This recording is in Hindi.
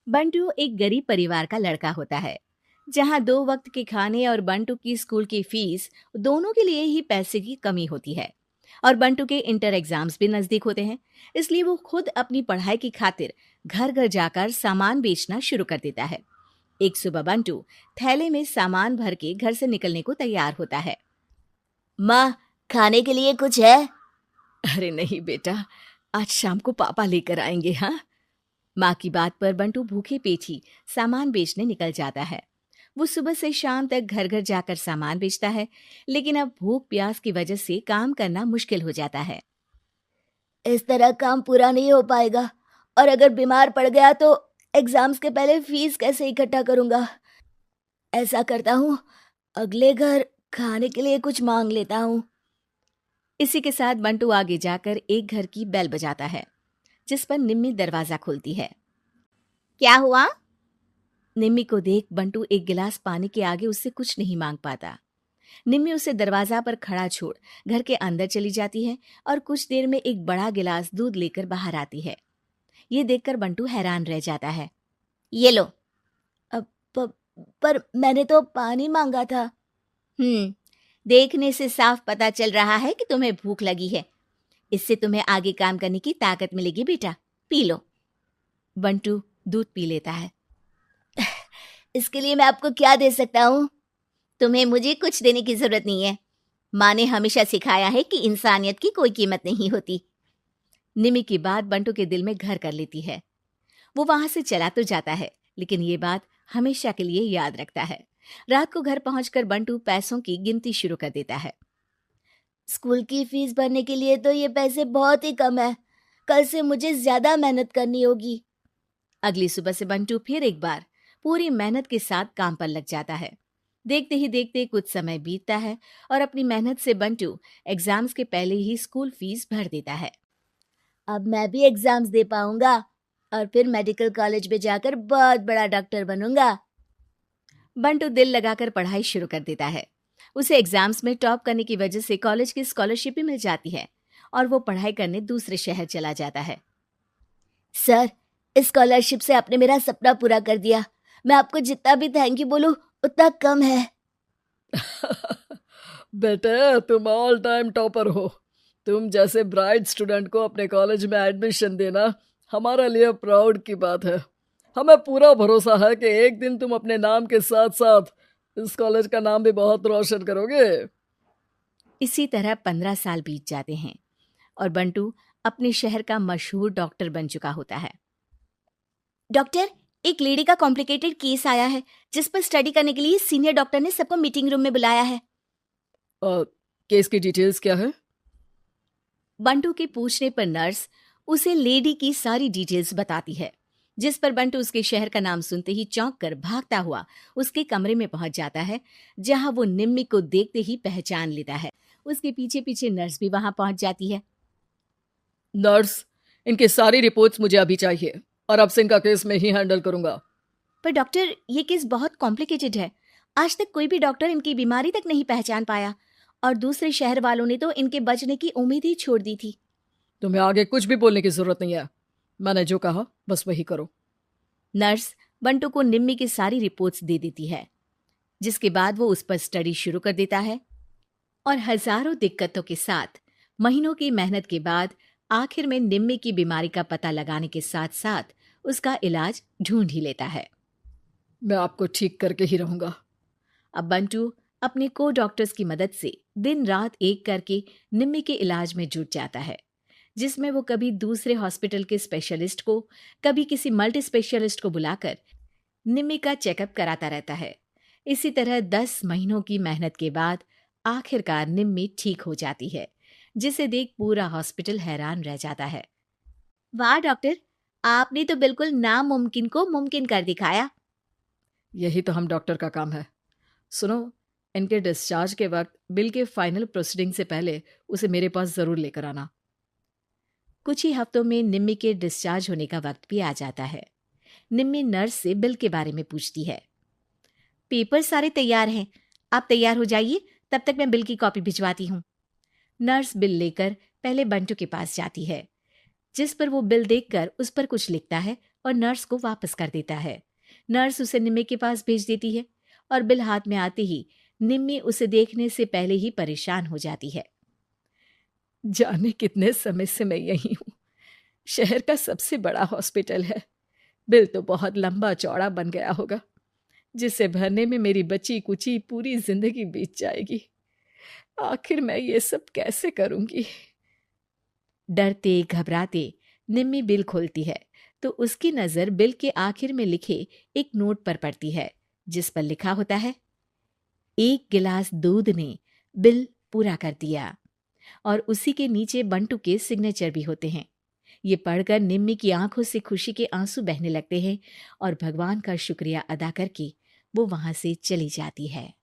बंटू एक गरीब परिवार का लड़का होता है, जहां 2 वक्त के खाने और बंटू की स्कूल की फीस दोनों के लिए ही पैसे की कमी होती है। और बंटू के इंटर एग्जाम्स भी नजदीक होते हैं, इसलिए वो खुद अपनी पढ़ाई की खातिर घर घर जाकर सामान बेचना शुरू कर देता है। एक सुबह बंटू थैले में सामान भर के घर से निकलने को तैयार होता है। माँ, खाने के लिए कुछ है? अरे नहीं बेटा, आज शाम को पापा लेकर आएंगे। हाँ, माँ की बात पर बंटू भूखे पेट ही सामान बेचने निकल जाता है। वो सुबह से शाम तक घर घर जाकर सामान बेचता है, लेकिन अब भूख प्यास की वजह से काम करना मुश्किल हो जाता है। इस तरह काम पूरा नहीं हो पाएगा, और अगर बीमार पड़ गया तो एग्जाम्स के पहले फीस कैसे इकट्ठा करूंगा? ऐसा करता हूँ, अगले घर खाने के लिए कुछ मांग लेता हूँ। इसी के साथ बंटू आगे जाकर एक घर की बेल बजाता है, जिस पर निम्मी दरवाजा खोलती है। क्या हुआ? निम्मी को देख बंटू एक गिलास पानी के आगे उससे कुछ नहीं मांग पाता। निम्मी उसे दरवाजा पर खड़ा छोड़ घर के अंदर चली जाती है और कुछ देर में एक बड़ा गिलास दूध लेकर बाहर आती है। ये देखकर बंटू हैरान रह जाता है। ये लो। अब पर मैंने तो पानी मांगा था। देखने से साफ पता चल रहा है कि तुम्हें भूख लगी है। इससे तुम्हें आगे काम करने की ताकत मिलेगी बेटा, पी लो। बंटू दूध पी लेता है। इसके लिए मैं आपको क्या दे सकता हूँ? तुम्हें मुझे कुछ देने की जरूरत नहीं है। माँ ने हमेशा सिखाया है कि इंसानियत की कोई कीमत नहीं होती। निमी की बात बंटू के दिल में घर कर लेती है। वो वहां से चला तो जाता है, लेकिन ये बात हमेशा के लिए याद रखता है। रात को घर पहुंचकर बंटू पैसों की गिनती शुरू कर देता है। स्कूल की फीस भरने के लिए तो ये पैसे बहुत ही कम है। कल से मुझे ज्यादा मेहनत करनी होगी। अगली सुबह से बंटू फिर एक बार पूरी मेहनत के साथ काम पर लग जाता है। देखते ही देखते कुछ समय बीतता है और अपनी मेहनत से बंटू एग्जाम्स के पहले ही स्कूल फीस भर देता है। अब मैं भी एग्जाम्स दे पाऊंगा और फिर मेडिकल कॉलेज में जाकर बहुत बड़ा डॉक्टर बनूंगा। बंटू दिल लगाकर पढ़ाई शुरू कर देता है। उसे एग्जाम्स में टॉप करने की वजह से कॉलेज की स्कॉलरशिप भी मिल जाती है और वो पढ़ाई करने दूसरे शहर चला जाता है। सर, इस स्कॉलरशिप से आपने मेरा सपना पूरा कर दिया। मैं आपको जितना भी थैंक यू बोलूं उतना कम है। बेटे, तुम ऑल टाइम टॉपर हो। तुम जैसे ब्राइट स्टूडेंट को अपने कॉलेज में एडमिशन देना हमारे लिए प्राउड की बात है। हमें पूरा भरोसा है कि एक दिन तुम अपने नाम के साथ साथ इस कॉलेज का नाम भी बहुत रोशन करोगे। इसी तरह 15 साल बीत जाते हैं और बंटू अपने शहर का मशहूर डॉक्टर बन चुका होता है। डॉक्टर, एक लेडी का कॉम्प्लिकेटेड केस आया है, जिस पर स्टडी करने के लिए सीनियर डॉक्टर ने सबको मीटिंग रूम में बुलाया है। केस की डिटेल्स क्या है? बंटू के पूछने पर नर्स उसे लेडी की सारी डिटेल्स बताती है, जिस पर बंटू उसके शहर का नाम सुनते ही चौंक कर भागता हुआ उसके कमरे में पहुंच जाता है, जहां वो निम्मी को देखते ही पहचान लेता है। उसके पीछे पीछे नर्स भी वहां पहुंच जाती है। नर्स, इनकी सारी रिपोर्ट्स मुझे अभी चाहिए और अब से इनका केस मैं ही हैंडल करूंगा। पर डॉक्टर, ये केस बहुत कॉम्प्लिकेटेड है। आज तक कोई भी डॉक्टर इनकी बीमारी तक नहीं पहचान पाया और दूसरे शहर वालों ने तो इनके बचने की उम्मीद ही छोड़ दी थी। तुम्हें आगे कुछ भी बोलने की जरूरत नहीं है। मैंने जो कहा बस वही करो। नर्स बंटू को निम्मी की सारी रिपोर्ट्स दे देती है, जिसके बाद वो उस पर स्टडी शुरू कर देता है और हजारों दिक्कतों के साथ महीनों की मेहनत के बाद आखिर में निम्मी की बीमारी का पता लगाने के साथ साथ उसका इलाज ढूंढ ही लेता है। मैं आपको ठीक करके ही रहूंगा। अब बंटू अपने को डॉक्टर्स की मदद से दिन रात एक करके निम्मी के इलाज में जुट जाता है, जिसमें वो कभी दूसरे हॉस्पिटल के स्पेशलिस्ट को, कभी किसी मल्टी स्पेशलिस्ट को बुलाकर निम्मी का चेकअप कराता रहता है। इसी तरह 10 महीनों की मेहनत के बाद आखिरकार निम्मी ठीक हो जाती है, जिसे देख पूरा हॉस्पिटल हैरान रह जाता है। वाह डॉक्टर, आपने तो बिल्कुल नामुमकिन को मुमकिन कर दिखाया। यही तो हम डॉक्टर का काम है। सुनो, इनके डिस्चार्ज के वक्त बिल के फाइनल प्रोसीडिंग से पहले उसे मेरे पास जरूर लेकर आना। कुछ ही हफ्तों में निम्मी के डिस्चार्ज होने का वक्त भी आ जाता है। निम्मी नर्स से बिल के बारे में पूछती है। पेपर सारे तैयार हैं, आप तैयार हो जाइए, तब तक मैं बिल की कॉपी भिजवाती हूँ। नर्स बिल लेकर पहले बंटू के पास जाती है, जिस पर वो बिल देखकर उस पर कुछ लिखता है और नर्स को वापस कर देता है। नर्स उसे निम्मी के पास भेज देती है और बिल हाथ में आते ही निम्मी उसे देखने से पहले ही परेशान हो जाती है। जाने कितने समय से मैं यही हूँ। शहर का सबसे बड़ा हॉस्पिटल है। बिल तो बहुत लंबा चौड़ा बन गया होगा, जिसे भरने में मेरी बची कुची पूरी जिंदगी बीत जाएगी। आखिर मैं ये सब कैसे करूंगी? डरते घबराते निम्मी बिल खोलती है तो उसकी नजर बिल के आखिर में लिखे एक नोट पर पड़ती है, जिस पर लिखा होता है, 1 गिलास दूध ने बिल पूरा कर दिया। और उसी के नीचे बंटू के सिग्नेचर भी होते हैं। ये पढ़कर निम्मी की आंखों से खुशी के आंसू बहने लगते हैं और भगवान का शुक्रिया अदा करके वो वहां से चली जाती है।